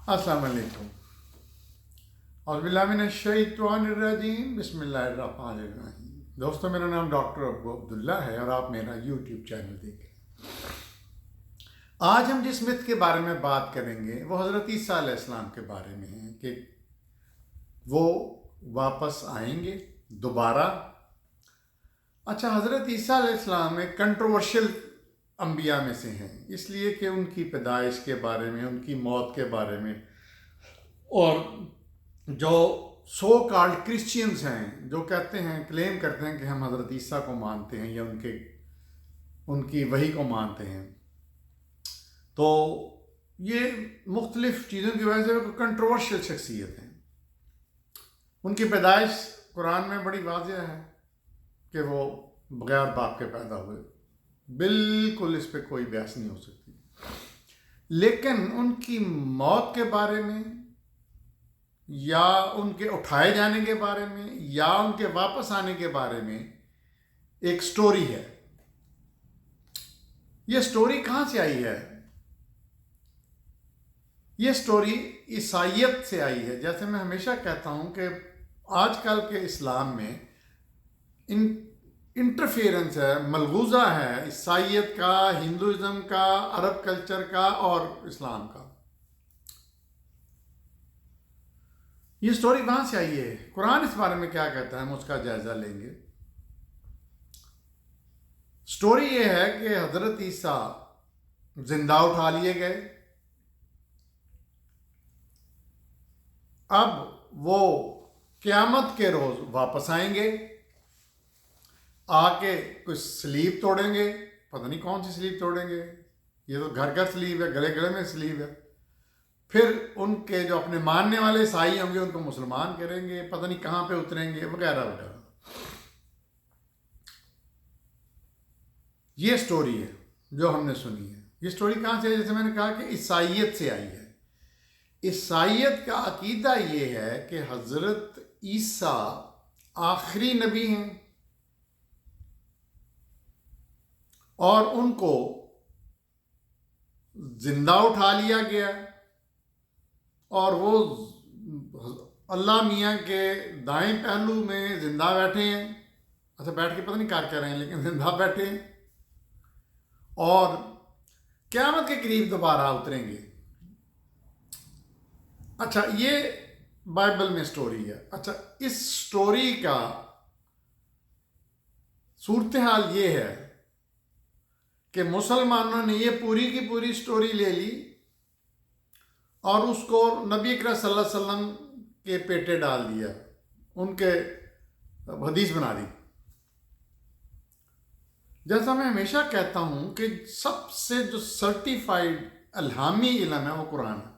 अस्सलाम वालेकुम। औज़ुबिल्लाहिमिनश्शैतानिर्रजीम, बिस्मिल्लाहिर्रहमानिर्रहीम। दोस्तों, मेरा नाम डॉक्टर अबू अब्दुल्ला है और आप मेरा यूट्यूब चैनल देखें। आज हम जिस मिथ के बारे में बात करेंगे वो हज़रत ईसा अलैहिस्सलाम के बारे में है कि वो वापस आएंगे दोबारा। अच्छा, हज़रत ईसा अलैहिस्सलाम एक कंट्रोवर्शियल अंबिया में से हैं, इसलिए कि उनकी पैदाइश के बारे में, उनकी मौत के बारे में, और जो सो कॉल्ड क्रिश्चियंस हैं जो कहते हैं, क्लेम करते हैं कि हम हज़रत ईसा को मानते हैं या उनकी वही को मानते हैं, तो ये मुख्तलिफ़ चीज़ों की वजह से कंट्रोवर्शियल शख्सियत हैं। उनकी पैदाइश कुरान में बड़ी वाज़ेह है कि वो बग़ैर बाप के पैदा हुए, बिल्कुल इस पे कोई बहस नहीं हो सकती। लेकिन उनकी मौत के बारे में या उनके उठाए जाने के बारे में या उनके वापस आने के बारे में एक स्टोरी है। ये स्टोरी कहाँ से आई है? ये स्टोरी ईसाइयत से आई है। जैसे मैं हमेशा कहता हूँ कि आजकल के इस्लाम में इंटरफेरेंस है, मलगूज़ा है ईसाइयत का, हिंदुज़म का, अरब कल्चर का और इस्लाम का। ये स्टोरी कहाँ से आई है, कुरान इस बारे में क्या कहता है, हम उसका जायज़ा लेंगे। स्टोरी ये है कि हज़रत ईसा जिंदा उठा लिए गए। अब वो क़यामत के रोज़ वापस आएंगे, आके कुछ सलीब तोड़ेंगे, पता नहीं कौन सी सलीब तोड़ेंगे, ये तो घर घर सलीब है, गले गले में सलीब है। फिर उनके जो अपने मानने वाले ईसाई होंगे उनको मुसलमान करेंगे, पता नहीं कहाँ पे उतरेंगे, वगैरह वगैरह। ये स्टोरी है जो हमने सुनी है। ये स्टोरी कहाँ से है? जैसे मैंने कहा कि ईसाइयत से आई है। ईसाइयत का अकीदा ये है कि हज़रत ईसा आखिरी नबी हैं और उनको जिंदा उठा लिया गया और वो अल्लाह मियाँ के दाएं पहलू में जिंदा बैठे हैं। अच्छा, बैठ के पता नहीं क्या रहे हैं, लेकिन जिंदा बैठे हैं और क़यामत के करीब दोबारा उतरेंगे। अच्छा, ये बाइबल में स्टोरी है। अच्छा, इस स्टोरी का सूरत हाल ये है कि मुसलमानों ने ये पूरी की पूरी स्टोरी ले ली और उसको नबी अकरम सल्लल्लाहु अलैहि वसल्लम के पेटे डाल दिया, उनके हदीस बना दी। जैसा मैं हमेशा कहता हूँ कि सबसे जो सर्टिफाइड इल्हामी इल्म है वो कुरान है,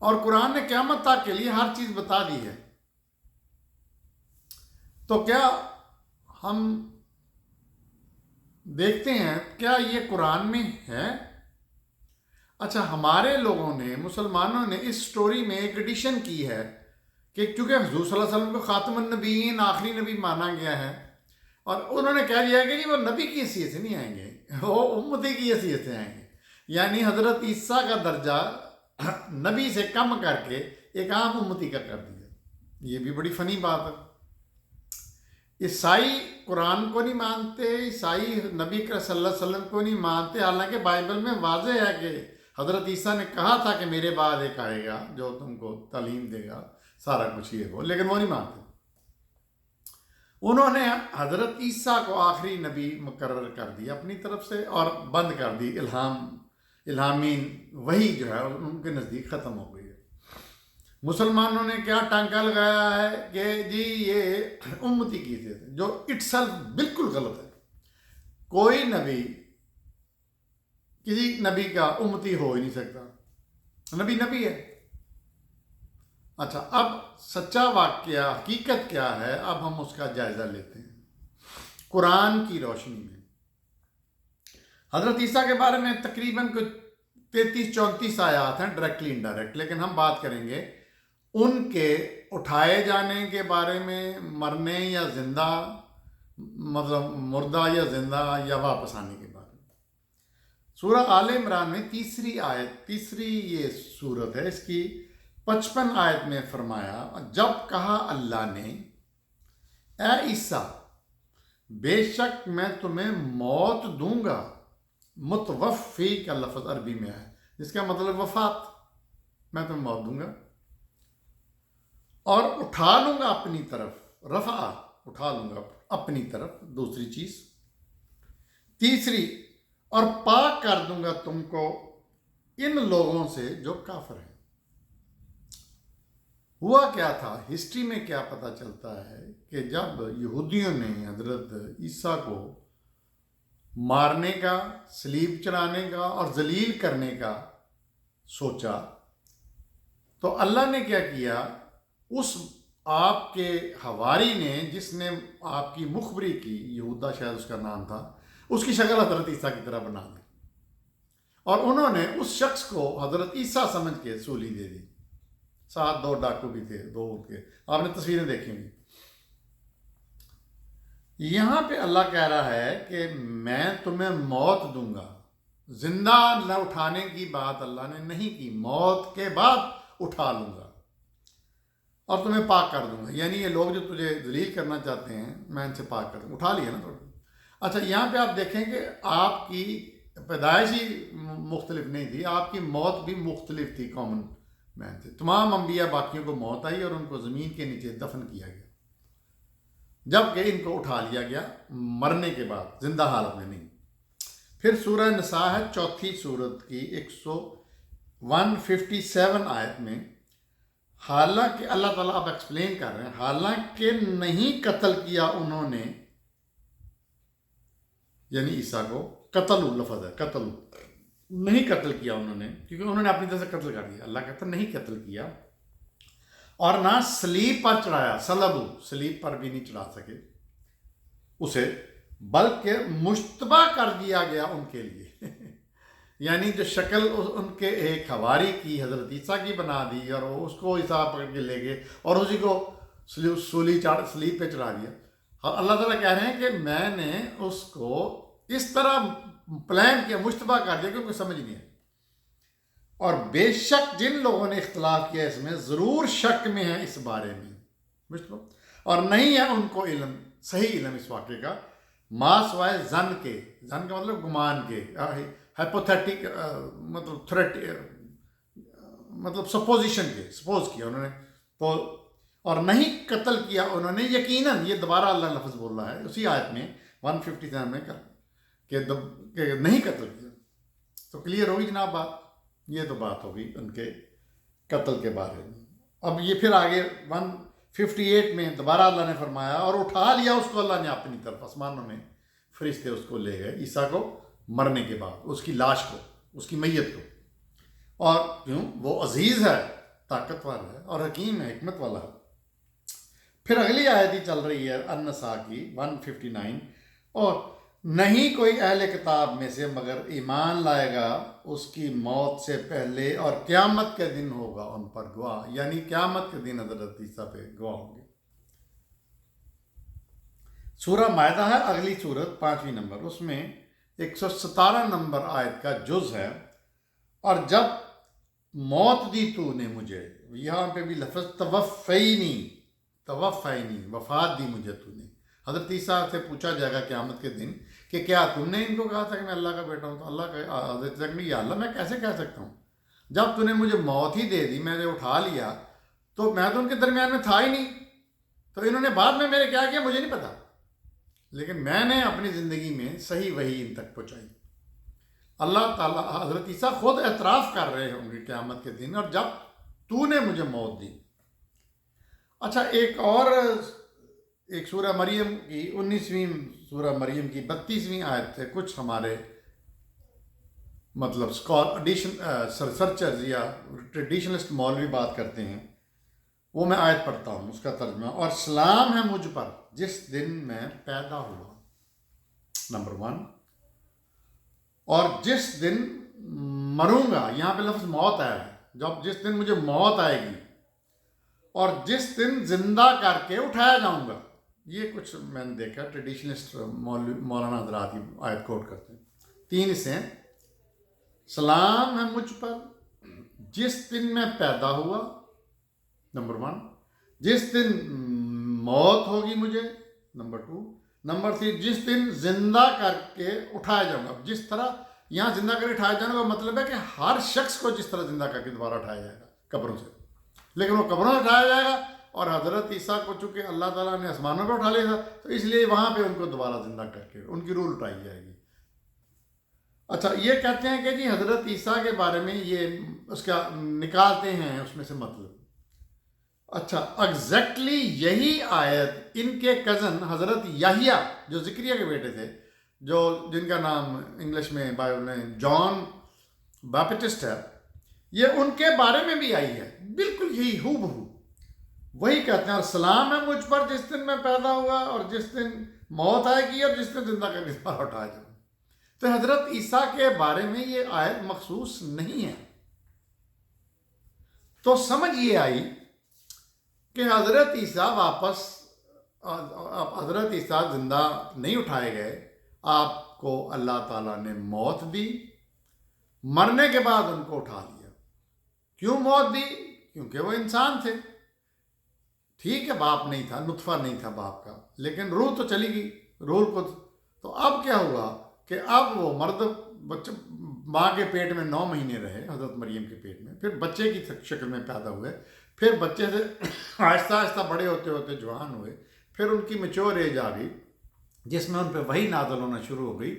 और कुरान ने क़यामत तक के लिए हर चीज़ बता दी है। तो क्या हम देखते हैं क्या ये कुरान में है? अच्छा, हमारे लोगों ने, मुसलमानों ने इस स्टोरी में एक एडिशन की है कि क्योंकि हुज़ूर सल्लल्लाहु अलैहि वसल्लम को खातमुन नबीयीन, आखिरी नबी माना गया है, और उन्होंने कह दिया कि जी वो नबी की हैसियत से नहीं आएंगे, वो उम्मती की हैसियत से आएंगे। यानी हज़रत ईसा का दर्जा नबी से कम करके एक आम उम्मती का कर दिया। ये भी बड़ी फ़नी बात है। ईसाई कुरान को नहीं मानते, ईसाई नबी का सल्लल्लाहु अलैहि वसल्लम को नहीं मानते, हालांकि बाइबल में वाज़ेह है कि हज़रत ईसा ने कहा था कि मेरे बाद एक आएगा जो तुमको तालीम देगा, सारा कुछ ये वो, लेकिन वो नहीं मानते। उन्होंने हज़रत ईसा को आखिरी नबी मुकर्रर कर दिया अपनी तरफ से और बंद कर दी। इल्हामीन वही जो है उनके नज़दीक ख़त्म हो गई है। मुसलमानों ने क्या टांका लगाया है कि जी ये उम्मती की हैसियत है, जो इटसेल्फ बिल्कुल गलत है। कोई नबी किसी नबी का उम्मती हो ही नहीं सकता, नबी नबी है। अच्छा, अब सच्चा वाक़या हकीकत क्या है, अब हम उसका जायज़ा लेते हैं कुरान की रोशनी में। हज़रत ईसा के बारे में तकरीबन कुछ 33-34 आयात हैं, डायरेक्टली इनडायरेक्ट, लेकिन हम बात करेंगे उनके उठाए जाने के बारे में, मरने या ज़िंदा, मतलब मुर्दा या ज़िंदा या वापस आने के बारे में। سورہ آل عمران میں تیسری یہ صورت ہے، اس کی 55 آیت میں فرمایا، جب کہا اللہ نے اے عیسیٰ بے شک میں تمہیں موت دوں گا، متوفی کا لفظ عربی میں ہے جس کا مطلب وفات، میں تمہیں موت دوں گا اور اٹھا لوں گا اپنی طرف، رفع اٹھا لوں گا اپنی طرف، دوسری چیز، تیسری اور پاک کر دوں گا تم کو ان لوگوں سے جو کافر ہیں۔ ہوا کیا تھا، ہسٹری میں کیا پتہ چلتا ہے کہ جب یہودیوں نے حضرت عیسیٰ کو مارنے کا، صلیب چڑھانے کا اور ذلیل کرنے کا سوچا تو اللہ نے کیا کیا، اس آپ کے حواری نے جس نے آپ کی مخبری کی، یہودا شاید اس کا نام تھا، اس کی شکل حضرت عیسیٰ کی طرح بنا دی اور انہوں نے اس شخص کو حضرت عیسیٰ سمجھ کے سولی دے دی۔ ساتھ 2 ڈاکو بھی تھے، 2 کے، آپ نے تصویریں دیکھی ہوئی۔ یہاں پہ اللہ کہہ رہا ہے کہ میں تمہیں موت دوں گا، زندہ نہ اٹھانے کی بات اللہ نے نہیں کی، موت کے بعد اٹھا لوں گا اور تمہیں پاک کر دوں گا، یعنی یہ لوگ جو تجھے ذلیل کرنا چاہتے ہیں میں ان سے پاک کر دوں گا، اٹھا لیا نا تھوڑا۔ اچھا یہاں پہ آپ دیکھیں کہ آپ کی پیدائش ہی مختلف نہیں تھی، آپ کی موت بھی مختلف تھی، کامن مین تھے۔ تمام انبیاء باقیوں کو موت آئی اور ان کو زمین کے نیچے دفن کیا گیا، جبکہ ان کو اٹھا لیا گیا مرنے کے بعد، زندہ حالت میں نہیں۔ پھر سورہ نساء ہے، چوتھی سورت کی 157 آیت میں، حالانکہ اللہ تعالیٰ اب ایکسپلین کر رہے ہیں، حالانکہ نہیں قتل کیا انہوں نے، یعنی عیسیٰ کو، قتل لفظ ہے، قتل نہیں قتل کیا انہوں نے، کیونکہ انہوں نے اپنی طرف سے قتل کر دیا، اللہ کہتا نہیں قتل کیا، اور نہ صلیب پر چڑھایا، صلیب پر بھی نہیں چڑھا سکے اسے، بلکہ مشتبہ کر دیا گیا ان کے لیے یعنی جو شکل ان کے ایک حواری کی حضرت عیسیٰ کی بنا دی اور اس کو عیسیٰ پکڑ کے لے گئے اور اسی کو صلیب پہ چڑھا دیا۔ اللہ تعالیٰ کہہ رہے ہیں کہ میں نے اس کو اس طرح پلان کیا، مشتبہ کر دیا کہ ان کو سمجھ نہیں ہے، اور بے شک جن لوگوں نے اختلاف کیا اس میں ضرور شک میں ہے اس بارے میں، مشتبہ، اور نہیں ہے ان کو علم، صحیح علم اس واقعے کا، ما سوائے زن کے، زن کا مطلب گمان کے، ہائپوتھیٹک مطلب تھریٹ، مطلب سپوزیشن کے، سپوز کیا انہوں نے تو، اور نہیں قتل کیا انہوں نے یقیناً، یہ دوبارہ اللہ لفظ بول رہا ہے اسی آیت میں 157 میں کہ نہیں قتل کیا، تو کلیئر ہوگی جناب بات، یہ تو بات ہوگی ان کے قتل کے بارے میں۔ اب یہ پھر آگے 158 میں دوبارہ اللہ نے فرمایا اور اٹھا لیا اس کو اللہ نے اپنی طرف، آسمانوں میں فرشتے اس کو لے گئے، عیسیٰ کو مرنے کے بعد، اس کی لاش کو، اس کی میت کو، اور کیوں، وہ عزیز ہے، طاقتور ہے اور حکیم ہے، حکمت والا ہے۔ پھر اگلی آیت ہی چل رہی ہے النساء کی 159، اور نہیں کوئی اہل کتاب میں سے مگر ایمان لائے گا اس کی موت سے پہلے، اور قیامت کے دن ہوگا ان پر گواہ، یعنی قیامت کے دن حضرت عیسیٰ پہ گواہ ہوں گے۔ سورہ مائدہ ہے اگلی سورت، 5ویں نمبر، اس میں 117 نمبر آیت کا جز ہے، اور جب موت دی تو نے مجھے، یہاں پہ بھی لفظ توفینی، وفات دی مجھے تو نے۔ حضرت عیسیٰ سے پوچھا جائے گا قیامت کے دن کہ کیا تم نے ان کو کہا تھا کہ میں اللہ کا بیٹا ہوں؟ تو اللہ کا حضرت عیسیٰ کہ یا اللہ میں کیسے کہہ سکتا ہوں، جب تو نے مجھے موت ہی دے دی، میں نے اٹھا لیا تو میں تو ان کے درمیان میں تھا ہی نہیں، تو انہوں نے بعد میں میرے کیا کیا مجھے نہیں پتا، لیکن میں نے اپنی زندگی میں صحیح وحی ان تک پہنچائی۔ اللہ تعالیٰ، حضرت عیسیٰ خود اعتراف کر رہے ہوں گے قیامت کے دن، اور جب تو نے مجھے موت دی۔ اچھا ایک سورہ مریم کی 19ویں سورہ مریم کی 32ویں آیت ہے، کچھ ہمارے مطلب سرچرز یا ٹریڈیشنلسٹ مولوی بات کرتے ہیں، وہ میں آیت پڑھتا ہوں اس کا ترجمہ، اور سلام ہے مجھ پر جس دن میں پیدا ہوا، نمبر 1، اور جس دن مروں گا، یہاں پہ لفظ موت آیا ہے، جس دن مجھے موت آئے گی، اور جس دن زندہ کر کے اٹھایا جاؤں گا۔ یہ کچھ میں نے دیکھا ٹریڈیشنلسٹ مولانا حضرات کی آیت کوٹ کرتے ہیں، 3 حصے ہیں، सलाम है मुझ पर जिस दिन मैं पैदा हुआ, नंबर 1, जिस दिन मौत होगी मुझे, नंबर 2, नंबर 3, जिस दिन जिंदा करके उठाया जाऊंगा। जिस तरह यहाँ जिंदा करके उठाया जाने का मतलब है कि हर शख्स को जिस तरह जिंदा करके दोबारा उठाया जाएगा कब्रों से, लेकिन वो कब्रों से उठाया जाएगा। और हज़रत ईसा को चूँकि अल्लाह ताला ने आसमानों पर उठा लिया था, तो इसलिए वहाँ पे उनको दोबारा जिंदा करके उनकी रूह उठाई जाएगी। अच्छा, ये कहते हैं कि जी हज़रत ईसा के बारे में ये उसका निकालते हैं उसमें से मतलब। अच्छा, एग्जैक्टली यही आयत इनके कज़न हज़रत याहिया जो ज़िक्रिया के बेटे थे, जो जिनका नाम इंग्लिश में बाइबल में जॉन बैप्टिस्ट है, ये उनके बारे में भी आई है। बिल्कुल यही हूबहू वही कहते हैं, और सलाम है मुझ पर जिस दिन मैं पैदा हुआ और जिस दिन मौत आएगी और जिस दिन जिंदा करके दोबारा उठाया जाऊंगा। तो हजरत ईसा के बारे में ये आयत मखसूस नहीं है। तो समझ ये आई कि हजरत ईसा वापस, हजरत ईसा जिंदा नहीं उठाए गए, आपको अल्लाह ताला ने मौत दी, मरने के बाद उनको उठा लिया। क्यों मौत दी? क्योंकि वो इंसान थे। ठीक है, बाप नहीं था, नुत्फा नहीं था बाप का, लेकिन रूह तो चली गई, रूह को। तो अब क्या हुआ कि अब वो मर्द बच्चे माँ के पेट में 9 महीने रहे, हज़रत मरियम के पेट में, फिर बच्चे की शक्ल में पैदा हुए, फिर बच्चे से आहिस्ता आहिस्ता बड़े होते होते जवान हुए, फिर उनकी मैच्योर एज आ गई जिसमें उन पर वही नाज़िल होना शुरू हो गई,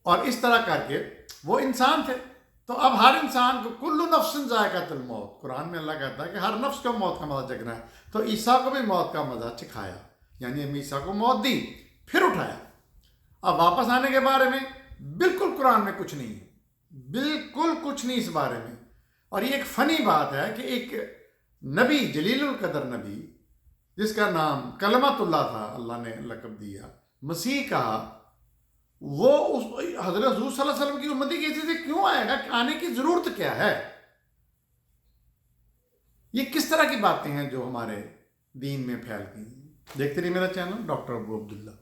और इस तरह करके वो इंसान थे। तो अब हर इंसान को कुल्लु नफ्सिन ज़ायक़ातुल मौत, कुरान में अल्लाह कहता है कि हर नफ्स को मौत का मज़ा चखना है। तो ईसा को भी मौत का मज़ा चखाया, यानी हम ईसा को मौत दी फिर उठाया। अब वापस आने के बारे में बिल्कुल कुरान में कुछ नहीं है, बिल्कुल कुछ नहीं इस बारे में। और ये एक फ़नी बात है कि एक नबी, जलीलुल कदर नबी, जिसका नाम कलमतुल्लाह था, अल्लाह ने लक़ब दिया, मसीह कहा, वो उस हज़रत हुज़ूर सल्लल्लाहु अलैहि वसल्लम की उम्मती किसी से क्यों आएगा? आने की ज़रूरत क्या है? ये किस तरह की बातें हैं जो हमारे दीन में फैल गई हैं? देखते रहिए मेरा चैनल डॉक्टर अबू अब्दुल्ला।